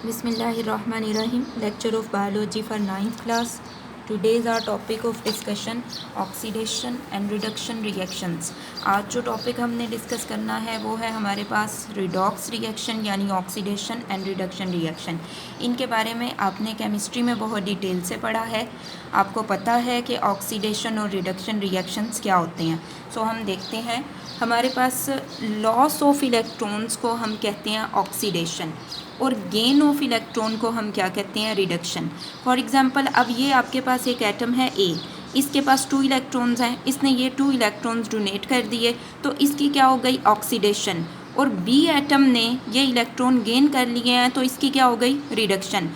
Bismillahirrahmanirrahim. Lecture of Biology for 9th class. Today is our topic of discussion oxidation and reduction reactions. आज जो topic हमने discuss करना है वो है हमारे पास रिडॉक्स रिएक्शन यानी ऑक्सीडेशन एंड रिडक्शन रिएक्शन. इनके बारे में आपने केमिस्ट्री में बहुत डिटेल से पढ़ा है. आपको पता है कि ऑक्सीडेशन और रिडक्शन रिएक्शंस क्या होते हैं. सो हम देखते हैं. हमारे पास लॉस ऑफ इलेक्ट्रॉन्स को हम कहते हैं ऑक्सीडेशन और गेन ऑफ इलेक्ट्रॉन को हम क्या कहते हैं रिडक्शन. फॉर एग्जांपल अब ये आपके पास एक एटम है ए, इसके पास 2 इलेक्ट्रॉन्स हैं, इसने ये 2 इलेक्ट्रॉन्स डोनेट कर दिए तो इसकी क्या हो गई ऑक्सीडेशन. और बी एटम ने ये इलेक्ट्रॉन गेन कर लिए हैं तो इसकी क्या हो गई रिडक्शन.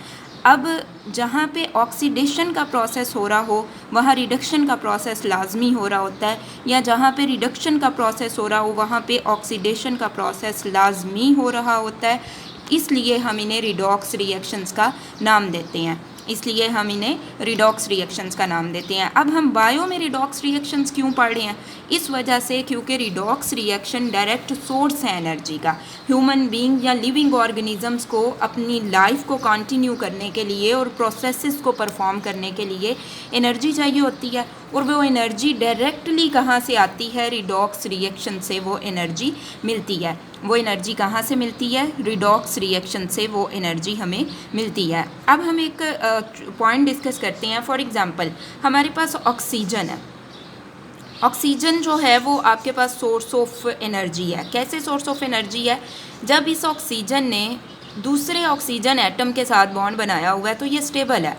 अब जहाँ पे ऑक्सीडेशन का प्रोसेस हो रहा हो वहाँ रिडक्शन का प्रोसेस लाजमी हो रहा होता है, या जहाँ पे रिडक्शन का प्रोसेस हो रहा हो वहाँ पे ऑक्सीडेशन का प्रोसेस लाजमी हो रहा होता है. इसलिए हम इन्हें रिडॉक्स रिएक्शंस का नाम देते हैं. अब हम बायो में रिडॉक्स रिएक्शंस क्यों पढ़ रहे हैं? इस वजह से क्योंकि रिडॉक्स रिएक्शन डायरेक्ट सोर्स है एनर्जी का. ह्यूमन बीइंग या लिविंग ऑर्गेनिजम्स को अपनी लाइफ को कंटिन्यू करने के लिए और प्रोसेसेस को परफॉर्म करने के लिए एनर्जी चाहिए होती है, और वो एनर्जी डायरेक्टली कहाँ से आती है? रिडॉक्स रिएक्शन से वो एनर्जी मिलती है. वो एनर्जी कहाँ से मिलती है? रिडॉक्स रिएक्शन से वो एनर्जी हमें मिलती है. अब हम एक पॉइंट डिस्कस करते हैं. फॉर एग्जांपल हमारे पास ऑक्सीजन है. ऑक्सीजन जो है वो आपके पास सोर्स ऑफ एनर्जी है. कैसे सोर्स ऑफ एनर्जी है? जब इस ऑक्सीजन ने दूसरे ऑक्सीजन एटम के साथ बॉन्ड बनाया हुआ है तो ये स्टेबल है,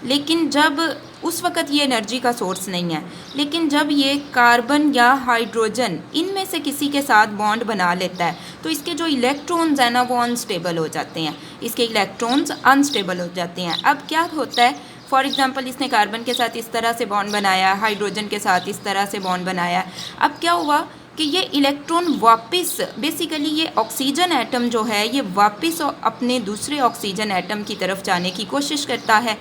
लेकिन जब उस वक़्त ये एनर्जी का सोर्स नहीं है. लेकिन जब ये कार्बन या हाइड्रोजन इनमें से किसी के साथ बॉन्ड बना लेता है तो इसके जो इलेक्ट्रॉन्स हैं ना वो अनस्टेबल हो जाते हैं. इसके इलेक्ट्रॉन्स अनस्टेबल हो जाते हैं. अब क्या होता है? फॉर एग्जांपल इसने कार्बन के साथ इस तरह से बॉन्ड बनाया, हाइड्रोजन के साथ इस तरह से बॉन्ड बनाया. अब क्या हुआ कि ये इलेक्ट्रॉन वापस बेसिकली ये ऑक्सीजन एटम जो है ये वापस अपने दूसरे ऑक्सीजन एटम की तरफ जाने की कोशिश करता है.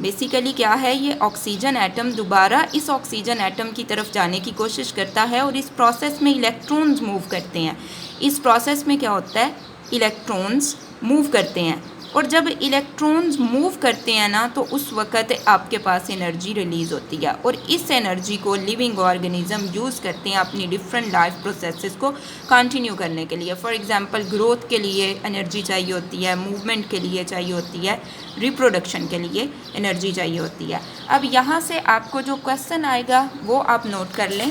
बेसिकली क्या है? ये ऑक्सीजन एटम दोबारा इस ऑक्सीजन एटम की तरफ जाने की कोशिश करता है और इस प्रोसेस में इलेक्ट्रॉन्स मूव करते हैं. इस प्रोसेस में क्या होता है? इलेक्ट्रॉन्स मूव करते हैं, और जब इलेक्ट्रॉन्स मूव करते हैं ना तो उस वक़्त आपके पास एनर्जी रिलीज़ होती है, और इस एनर्जी को लिविंग ऑर्गेनिज्म यूज़ करते हैं अपनी डिफरेंट लाइफ प्रोसेसेस को कंटिन्यू करने के लिए. फॉर एग्जांपल ग्रोथ के लिए एनर्जी चाहिए होती है, मूवमेंट के लिए चाहिए होती है, रिप्रोडक्शन के लिए एनर्जी चाहिए होती है. अब यहाँ से आपको जो क्वेश्चन आएगा वो आप नोट कर लें.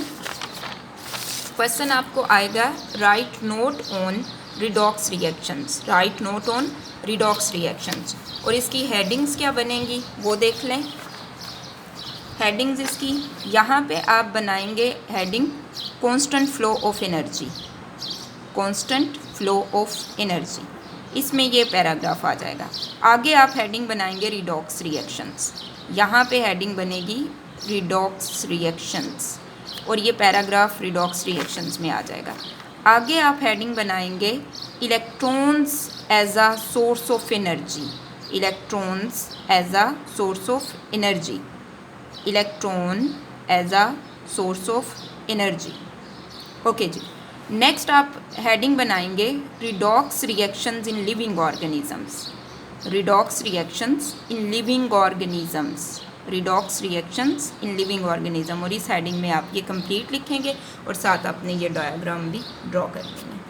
क्वेश्चन आपको आएगा right note on redox reactions. Right note on redox reactions, और इसकी हेडिंग्स क्या बनेंगी वो देख लें. हेडिंग्स इसकी यहाँ पे आप बनाएंगे heading constant flow of energy. Constant flow of energy, इसमें ये पैराग्राफ आ जाएगा. आगे आप हेडिंग बनाएंगे रिडॉक्स रिएक्शंस. यहाँ पे हेडिंग बनेगी रिडॉक्स रिएक्शंस और ये पैराग्राफ रिडॉक्स रिएक्शंस में आ जाएगा. आगे आप हेडिंग बनाएंगे electrons as a source of energy. Electrons as a source of energy. Electron as a source of energy. Okay जी. नेक्स्ट आप हेडिंग बनाएंगे redox reactions in living organisms. Redox reactions in living organisms. Redox reactions in living organism, और इस heading में आप ये complete लिखेंगे और साथ अपने ये डायग्राम भी ड्रॉ कर लेंगे.